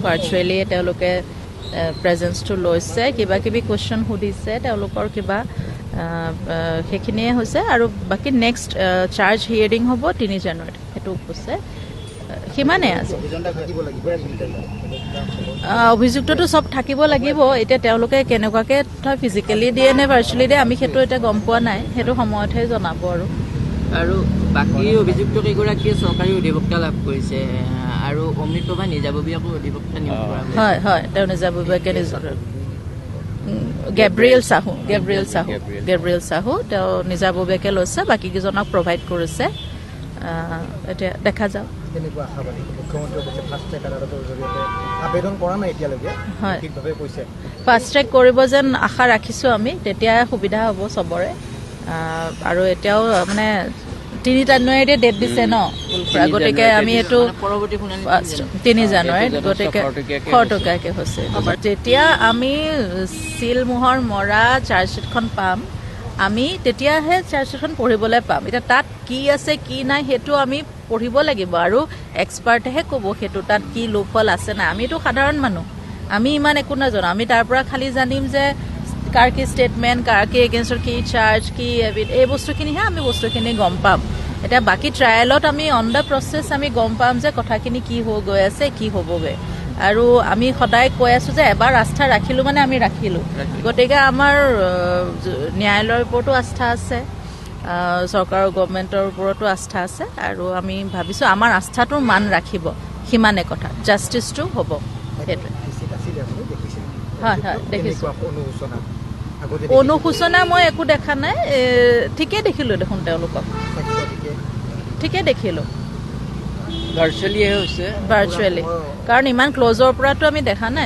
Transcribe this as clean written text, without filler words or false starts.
Virtually তেওঁলোকে প্ৰেজেন্সটো লৈছে, কিবা কিবি কুৱেশ্যন সুধিছে, তেওঁলোকৰ কিবা সেইখিনিয়ে হৈছে। আৰু বাকী নেক্সট চাৰ্জ হিয়াৰিং হ'ব 3 জানুৱাৰীত, সেইটো কৈছে। সিমানেই আছে। অভিযুক্তটো চব থাকিব লাগিব। এতিয়া তেওঁলোকে কেনেকুৱাকৈ ফিজিকেলি দিয়ে নে ভাৰ্চুৱেলি দিয়ে আমি সেইটো এতিয়া গম পোৱা নাই, সেইটো সময়তহে জনাব। আৰু বাকী অভিযুক্ত কেইগৰাকীয়ে চৰকাৰী অধিবক্তা লাভ কৰিছে আৰু অমৃত প্ৰভা নিজাববীয়াকো অধিবক্তা নিয়োগ কৰা হৈছে। হয় হয়, তেওঁ নিজাববীয়াকৈ গেব্ৰিয়েল চাহু তেওঁ নিজাববীয়াকৈ লৈছে, বাকীকেইজনক প্ৰভাইড কৰিছে। এতিয়া দেখা যাওক। ফাষ্ট ট্ৰেক কৰিব যেন আশা ৰাখিছোঁ আমি, তেতিয়াই সুবিধা হ'ব চবৰে। আৰু এতিয়াও মানে 3 জানুৱাৰীতে ডেট দিছে ন, গতিকে আমি এইটো 3 জানুৱাৰীত গতিকে খৰতকীয়াকৈ হৈছে। যেতিয়া আমি চিলমোহৰ মৰা চাৰ্জশ্বিটখন পাম, আমি তেতিয়াহে চাৰ্জশ্বিটখন পঢ়িবলৈ পাম। এতিয়া তাত কি আছে কি নাই সেইটো আমি পঢ়িব লাগিব, আৰু এক্সপাৰ্টেহে ক'ব সেইটো তাত কি লোকফল আছে নাই। আমিতো সাধাৰণ মানুহ, আমি ইমান একো নাজানো। আমি তাৰ পৰা খালি জানিম যে কাৰ কি ষ্টেটমেণ্ট, কাৰ কি এগেইনষ্টৰ কি চাৰ্জ, কি এই বস্তুখিনিহে আমি বস্তুখিনি গম পাম। এতিয়া বাকী ট্ৰায়েলত আমি অন দ্য প্ৰচেছ আমি গম পাম যে কথাখিনি কি হৈ গৈ আছে, কি হ'বগৈ। আৰু আমি সদায় কৈ আছোঁ যে এবাৰ আস্থা ৰাখিলোঁ মানে আমি ৰাখিলোঁ। গতিকে আমাৰ ন্যায়ালয়ৰ ওপৰতো আস্থা আছে, চৰকাৰৰ গভৰ্ণমেণ্টৰ ওপৰতো আস্থা আছে, আৰু আমি ভাবিছোঁ আমাৰ আস্থাটোৰ মান ৰাখিব, সিমানে কথা। জাষ্টিছটো হ'ব, সেইটোৱে। হয় হয়, দেখিছোঁ। অনুশোচনা মই একো দেখা নাই, ঠিকেই দেখিলোঁ দেখোন তেওঁলোকক, ঠিকেই দেখিলোঁ ভাৰ্চুৱেলিহে হৈছে। ভাৰ্চুৱেলি, কাৰণ ইমান ক্লজৰ পৰাতো আমি দেখা নাই।